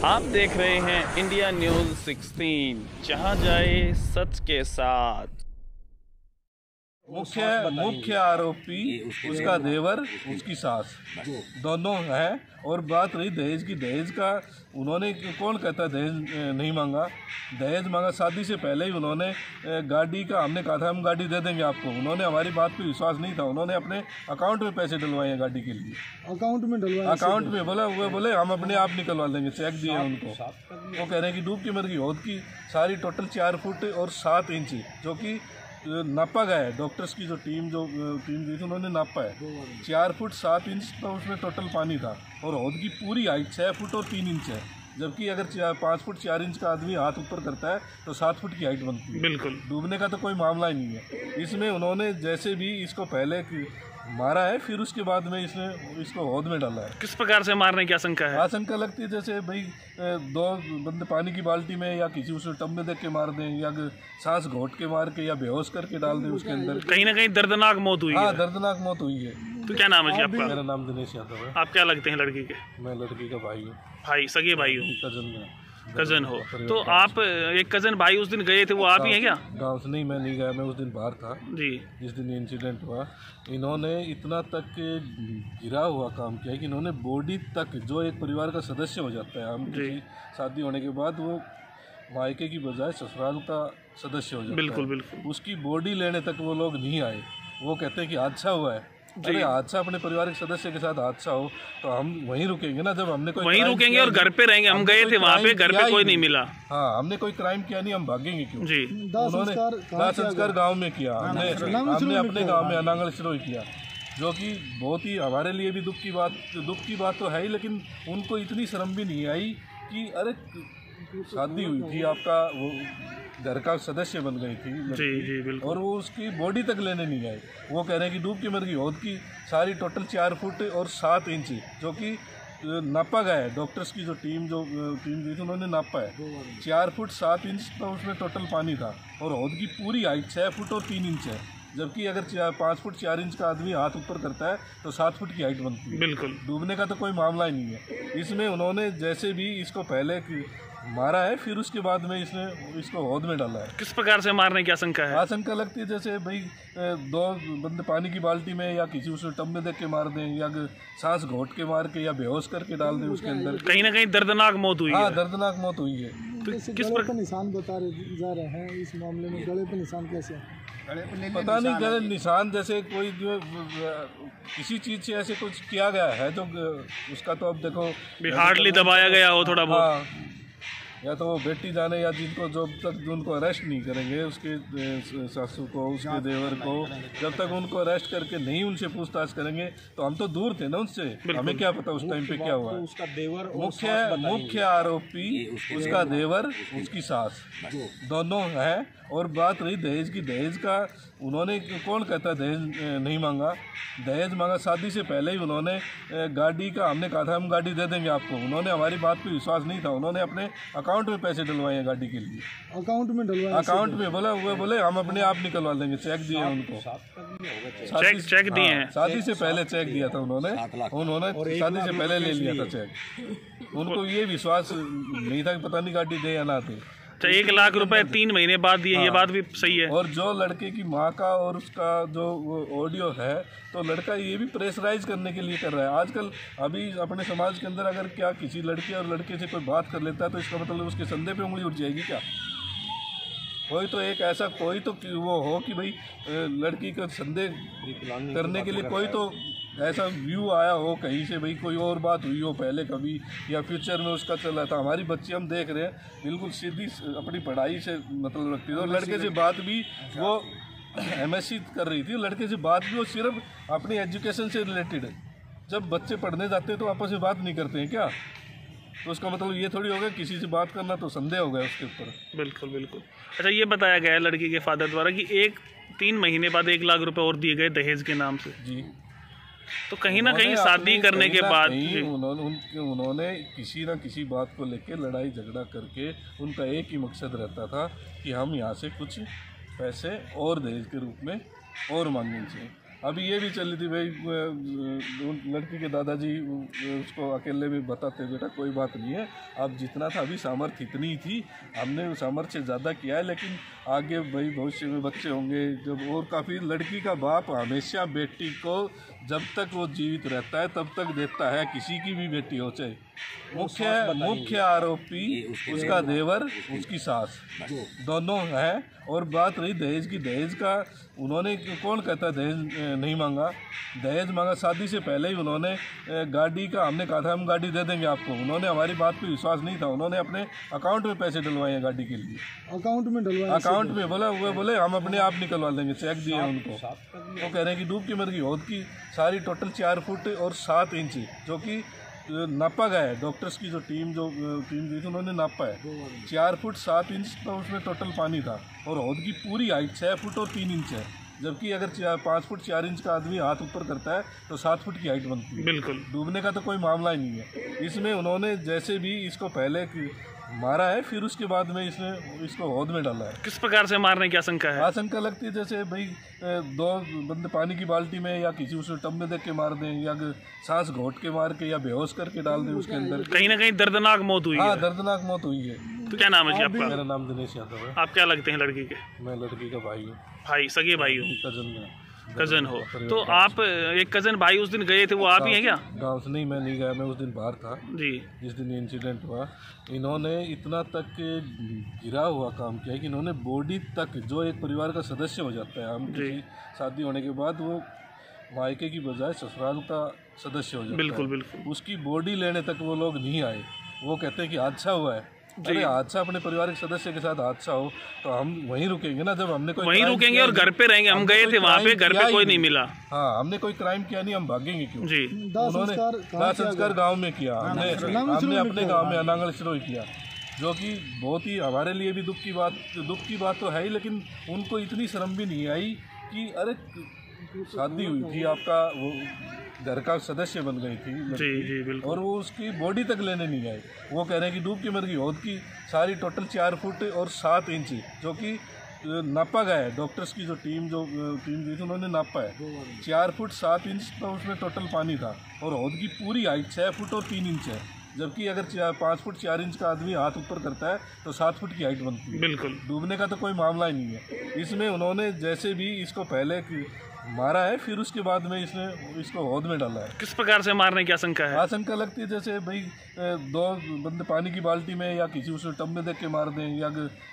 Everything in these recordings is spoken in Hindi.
आप देख रहे हैं इंडिया न्यूज़ 16, जहां जाए सच के साथ। मुख्य आरोपी उसका देवर, उसकी सास दोनों हैं। और बात रही दहेज की, दहेज का उन्होंने, कौन कहता है दहेज नहीं मांगा? दहेज मांगा शादी से पहले ही। उन्होंने गाड़ी का, हमने कहा था हम गाड़ी दे देंगे आपको, उन्होंने हमारी बात पे विश्वास नहीं था। उन्होंने अपने अकाउंट में पैसे डलवाए हैं गाड़ी के लिए। अकाउंट में डलवाए? अकाउंट में बोला, वो बोले हम अपने आप निकलवा लेंगे, चेक दिए उनको। वो कह रहे हैं कि डूब की मर गई। हौद की सारी टोटल 4 फुट और 7 इंच, जो कि नापा गया है। डॉक्टर्स की जो टीम गई थी, उन्होंने नापा है 4 फुट 7 इंच, तो उसमें टोटल पानी था। और हौद की पूरी हाइट 6 फुट और 3 इंच है, जबकि अगर 5 फुट 4 इंच का आदमी हाथ ऊपर करता है तो 7 फुट की हाइट बनती है। बिल्कुल, डूबने का तो कोई मामला ही नहीं है। इसमें उन्होंने जैसे भी इसको पहले मारा है, फिर उसके बाद में इसको हौद में डाला है। किस प्रकार से मारने की आशंका है? आशंका लगती है जैसे भाई 2 बंदे पानी की बाल्टी में या किसी उसमें टब में देख के मार दें, या सांस घोट के मार के, या बेहोश करके डाल दें उसके अंदर। कहीं ना कहीं दर्दनाक मौत हुई है। हाँ, दर्दनाक मौत हुई है। तो क्या नाम है जी आपका? मेरा नाम दिनेश यादव है। आप क्या लगते हैं लड़की के? मैं लड़की का भाई हूँ। भाई, सगे भाई हो? कजन हो। तो आप एक कजन भाई उस दिन गए थे, वो आप ही हैं क्या? गाँव से नहीं, मैं नहीं गया, मैं उस दिन बाहर था जी। जिस दिन इंसिडेंट हुआ। इन्होंने इतना तक गिरा हुआ काम किया है कि इन्होंने बॉडी तक, जो एक परिवार का सदस्य हो जाता है, हम किसी शादी होने के बाद वो मायके की बजाय ससुराल का सदस्य हो जाता है। बिल्कुल बिल्कुल। उसकी बॉडी लेने तक वो लोग नहीं आए। वो कहते हैं कि हादसा हुआ है। अरे हादसा अपने पारिवारिक सदस्य के साथ हादसा हो तो हम वहीं रुकेंगे ना, जब हमने कोई वहीं रुकेंगे और घर पे रहेंगे। हम गए थे वहाँ पे, घर पे कोई नहीं मिला। हाँ, हमने कोई क्राइम किया नहीं, हम भागेंगे क्यों? जी। उन्होंने दाह संस्कार गाँव में किया, हमने अपने गाँव में अनांगल सिरोही किया, जो कि बहुत ही हमारे लिए भी दुख की बात तो है ही। लेकिन उनको इतनी शर्म भी नहीं आई कि अरे शादी हुई थी, आपका वो घर का सदस्य बन गई थी जी, बिल्कुल। और वो उसकी बॉडी तक लेने नहीं आए। वो कह रहे हैं कि डूब की मर गई। हौद की सारी टोटल 4 फुट और 7 इंच, जो कि नापा गया है। डॉक्टर्स की जो टीम गई थी, उन्होंने नापा है 4 फुट 7 इंच, तो उसमें टोटल पानी था। और हौद की पूरी हाइट 6 फुट और 3 इंच है, जबकि अगर 5 फुट 4 इंच का आदमी हाथ ऊपर करता है तो 7 फुट की हाइट बनती है। बिल्कुल। डूबने का तो कोई मामला ही नहीं है। इसमें उन्होंने जैसे भी इसको पहले मारा है, फिर उसके बाद में इसको हौद में डाला है। किस प्रकार से मारने की आशंका है? आशंका लगती है जैसे भाई 2 बंदे पानी की बाल्टी में या किसी उसमें टब में देख के मार दें, या सांस घोट के मार के, या बेहोश करके डाल दें उसके अंदर। कहीं ना कहीं दर्दनाक मौत हुई है। हाँ, दर्दनाक मौत हुई है। तो किस गले पर निशान बता जा रहे हैं इस मामले में? गले पर निशान कैसे? पता नहीं, गले निशान जैसे कोई जो किसी चीज से ऐसे कुछ किया गया है, तो उसका तो अब देखो हार्डली दबाया गया हो थोड़ा बहुत। हाँ, या तो वो बेटी जाने, या जिनको जब तक उनको अरेस्ट नहीं करेंगे, उसके सासू को, उसके देवर को, जब तक उनको अरेस्ट करके नहीं उनसे पूछताछ करेंगे, तो हम तो दूर थे ना उनसे, हमें क्या पता उस टाइम पे क्या हुआ है। उसका देवर, मुख्य आरोपी उसका देवर, उसकी सास दोनों हैं। और बात रही दहेज की, दहेज का उन्होंने, कौन कहता है दहेज नहीं मांगा? दहेज मांगा शादी से पहले ही। उन्होंने गाड़ी का, हमने कहा था हम गाड़ी दे देंगे आपको, उन्होंने हमारी बात पे विश्वास नहीं था। उन्होंने अपने अकाउंट में पैसे डलवाए हैं गाड़ी के लिए। अकाउंट में डलवाए? अकाउंट में बोला, वो बोले हम अपने आप निकलवा लेंगे, चेक दिए उनको। चेक दिए हैं? शादी से पहले चेक दिया था उन्होंने शादी से पहले ले लिया था चेक। उनको ये विश्वास नहीं था कि पता नहीं गाड़ी दे या ना दे। 1 लाख रुपए 3 महीने बाद दिए। ये बात भी सही है। और जो लड़के की माँ का और उसका जो ऑडियो है, तो लड़का ये भी प्रेशराइज करने के लिए कर रहा है। आजकल अभी अपने समाज के अंदर अगर क्या किसी लड़के और लड़के से कोई बात कर लेता है, तो इसका मतलब उसके संदेह पे उंगली उठ जाएगी क्या? कोई तो एक ऐसा कोई तो वो हो कि भाई लड़की का संदेह करने के लिए कोई तो ऐसा व्यू आया हो कहीं से, भाई कोई और बात हुई हो पहले कभी, या फ्यूचर में उसका चला था। हमारी बच्ची हम देख रहे हैं बिल्कुल सीधी अपनी पढ़ाई से मतलब रखती है, और लड़के से बात भी वो MSc कर रही थी, लड़के से बात भी वो सिर्फ अपनी एजुकेशन से रिलेटेड है। जब बच्चे पढ़ने जाते हैं तो आपस में बात नहीं करते हैं क्या? तो उसका मतलब ये थोड़ी होगा किसी से बात करना तो संदेह हो गया उसके ऊपर। बिल्कुल बिल्कुल। अच्छा, ये बताया गया है लड़की के फादर द्वारा कि 3 महीने बाद 1 लाख रुपए और दिए गए दहेज के नाम से। जी। तो कहीं ना कहीं शादी करने के बाद उन्होंने किसी ना किसी बात को लेकर लड़ाई झगड़ा करके, उनका एक ही मकसद रहता था कि हम यहाँ से कुछ पैसे और दहेज के रूप में और मांगने चाहिए। अभी ये भी चल रही थी भाई, लड़की के दादाजी उसको अकेले में बताते बेटा कोई बात नहीं है, अब जितना था अभी सामर्थ्य इतनी ही थी, हमने सामर्थ्य से ज़्यादा किया है, लेकिन आगे भाई भविष्य में बच्चे होंगे जब, और काफ़ी लड़की का बाप हमेशा बेटी को जब तक वो जीवित रहता है तब तक देता है, किसी की भी बेटी हो चाहे। मुख्य आरोपी उसका देवर उसकी सास दोनों हैं। और बात रही दहेज की, दहेज का उन्होंने, कौन कहता है दहेज नहीं मांगा, दहेज मांगा शादी से पहले ही उन्होंने गाड़ी का, हमने कहा था हम गाड़ी दे देंगे आपको, उन्होंने हमारी बात पे विश्वास नहीं था, उन्होंने अपने अकाउंट में पैसे डलवाए हैं गाड़ी के लिए, अकाउंट में डलवाए, अकाउंट में बोले हम अपने आप निकलवा लेंगे, चेक दिए उनको। वो कह रहे हैं कि डूब की मर गई, हौद की सारी टोटल 4 फुट और 7 इंच जो कि नापा गया है, डॉक्टर्स की जो टीम गई थी उन्होंने नापा है 4 फुट 7 इंच तो उसमें टोटल पानी था, और हौद की पूरी हाइट 6 फुट और 3 इंच है, जबकि अगर 5 फुट 4 इंच का आदमी हाथ ऊपर करता है तो 7 फुट की हाइट बनती है। बिल्कुल, डूबने का तो कोई मामला ही नहीं है। इसमें उन्होंने जैसे भी इसको पहले मारा है, फिर उसके बाद में इसको हौद में डाला है। किस प्रकार से मारने की आशंका है? आशंका लगती है जैसे भाई 2 बंदे पानी की बाल्टी में या किसी उसमें टब में देख के मार दें, या सांस घोट के मार के, या बेहोश करके डाल दें उसके अंदर। कहीं ना कहीं दर्दनाक मौत हुई है। दर्दनाक मौत हुई है। तो क्या नाम है जी आपका? मेरा नाम दिनेश यादव है। आप क्या लगते हैं लड़की के? मैं लड़की का भाई हूँ। भाई, सगे भाई हो? कजन हो। तो आप एक कजन भाई उस दिन गए थे, वो आप ही हैं क्या? गाँव से नहीं, मैं नहीं गया, मैं उस दिन बाहर था जी। जिस दिन इंसिडेंट हुआ। इन्होंने इतना तक गिरा हुआ काम किया कि इन्होंने बॉडी तक, जो एक परिवार का सदस्य हो जाता है, हम किसी शादी होने के बाद वो मायके की बजाय ससुराल का सदस्य हो जाता है, बिल्कुल, उसकी बॉडी लेने तक वो लोग नहीं आए। वो कहते हैं कि हादसा हुआ है। अरे हादसा अपने परिवार के सदस्य के साथ हादसा हो तो हम वहीं रुकेंगे ना, जब हमने वहीं रुकेंगे और घर पे रहेंगे। हम गए थे वहाँ पे, घर पे कोई नहीं मिला। हाँ, हमने कोई क्राइम किया नहीं, हम भागेंगे क्यों? जी। उन्होंने दाह संस्कार गाँव में किया, हमने अपने गाँव में अनांगल सिरोही किया, जो कि बहुत ही हमारे लिए भी दुख की बात तो है ही, लेकिन उनको इतनी शर्म भी नहीं आई कि अरे शादी हुई थी, आपका वो घर का सदस्य बन गई थी जी, बिल्कुल। और वो उसकी बॉडी तक लेने नहीं आए। वो कह रहे हैं कि डूब की मर गई, हौद की सारी टोटल 4 फुट और 7 इंच जो कि नापा गया है, डॉक्टर्स की जो टीम गई थी उन्होंने नापा है 4 फुट 7 इंच तो उसमें टोटल पानी था, और हौद की पूरी हाइट 6 फुट और 3 इंच है, जबकि अगर 5 फुट 4 इंच का आदमी हाथ ऊपर करता है तो 7 फुट की हाइट बनती है। बिल्कुल, डूबने का तो कोई मामला ही नहीं है। इसमें उन्होंने जैसे भी इसको पहले मारा है, फिर उसके बाद में इसको हौद में डाला है। किस प्रकार से मारने की आशंका है? आशंका लगती है जैसे भाई 2 बंदे पानी की बाल्टी में या किसी उसमें टब में देख के मार दें, या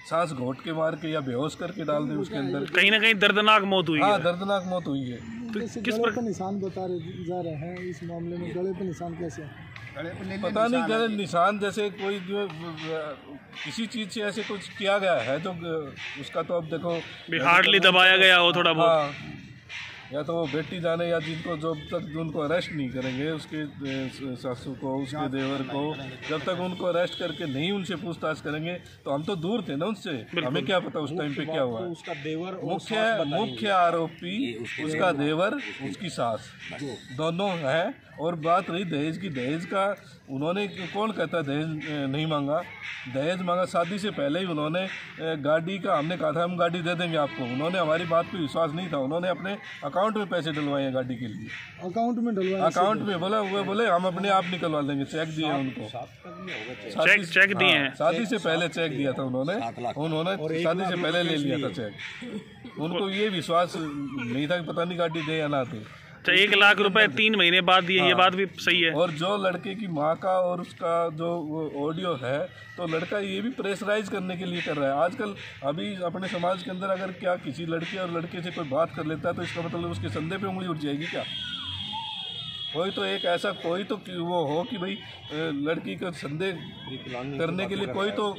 सांस घोट के मार के, या बेहोश करके डाल दें उसके अंदर। कहीं ना कहीं दर्दनाक मौत हुई है। दर्दनाक मौत हुई है। तो किस पर निशान बता जा रहे हैं इस मामले में? गले पर निशान कैसे है? पता नहीं, गले निशान जैसे कोई जो किसी चीज से ऐसे कुछ किया गया है जो उसका, तो अब देखो हार्डली दबाया गया हो थोड़ा बहुत, या तो वो बेटी जाने, या जिनको जब तक उनको अरेस्ट नहीं करेंगे, उसके सासू को, उसके देवर को, जब तक उनको अरेस्ट करके नहीं उनसे पूछताछ करेंगे, तो हम तो दूर थे ना उनसे, हमें क्या पता उस टाइम पे क्या हुआ। उसका देवर, मुख्य आरोपी उसका देवर उसकी सास दोनों हैं। और बात रही दहेज की, दहेज का उन्होंने, कौन कहता है दहेज नहीं मांगा, दहेज मांगा शादी से पहले ही उन्होंने गाड़ी का, हमने कहा था हम गाड़ी दे देंगे आपको, उन्होंने हमारी बात पे विश्वास नहीं था, उन्होंने अपने अकाउंट में पैसे डलवाए हैं गाड़ी के लिए, अकाउंट में डलवाए, अकाउंट में बोले हम अपने आप निकलवा लेंगे, चेक दिए उनको, चेक दिए हैं, शादी से पहले चेक दिया था उन्होंने शादी से पहले ले लिया था चेक। उनको ये विश्वास नहीं था कि पता नहीं गाड़ी दे या ना दे। 1 लाख रुपए 3 महीने बाद दिए, ये बात भी सही है। और जो लड़के की माँ का और उसका जो ऑडियो है, तो लड़का ये भी प्रेशराइज करने के लिए कर रहा है। आजकल अभी अपने समाज के अंदर अगर क्या किसी लड़के और लड़के से कोई बात कर लेता है तो इसका मतलब उसके संदेह पे उंगली उठ जाएगी क्या? कोई तो एक ऐसा कोई तो वो हो कि भाई लड़की का संदेह करने के लिए कोई तो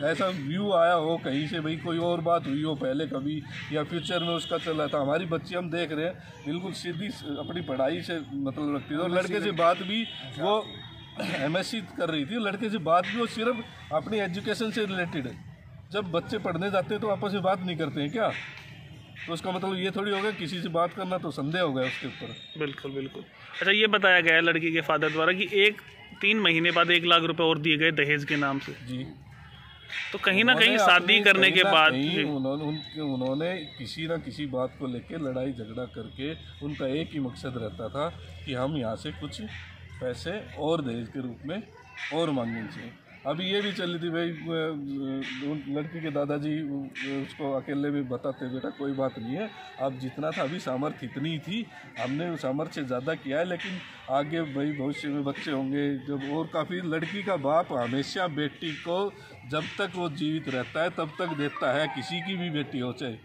ऐसा व्यू आया हो कहीं से, भाई कोई और बात हुई हो पहले कभी, या फ्यूचर में उसका चल रहा था। हमारी बच्ची हम देख रहे हैं बिल्कुल सीधी अपनी पढ़ाई से मतलब रखती थी, और लड़के से बात भी वो MSc कर रही थी, लड़के से बात भी वो सिर्फ अपनी एजुकेशन से रिलेटेड है। जब बच्चे पढ़ने जाते हैं तो आपस में बात नहीं करते हैं क्या? तो उसका मतलब ये थोड़ी हो गया किसी से बात करना तो संदेह हो गया उसके ऊपर। बिल्कुल। अच्छा, ये बताया गया है लड़की के फादर द्वारा कि 3 महीने बाद 1 लाख रुपए और दिए गए दहेज के नाम से। जी, तो कहीं ना कहीं शादी करने के बाद उन्होंने किसी ना किसी बात को लेके लड़ाई झगड़ा करके उनका एक ही मकसद रहता था कि हम यहाँ से कुछ पैसे और दहेज के रूप में और मांगने चाहिए। अभी ये भी चली थी भाई, लड़की के दादाजी उसको अकेले में बताते बेटा कोई बात नहीं है, अब जितना था अभी सामर्थ्य इतनी थी, हमने सामर्थ्य ज़्यादा किया है, लेकिन आगे भाई भविष्य में बच्चे होंगे जब, और काफ़ी लड़की का बाप हमेशा बेटी को जब तक वो जीवित रहता है तब तक देता है, किसी की भी बेटी हो चाहे।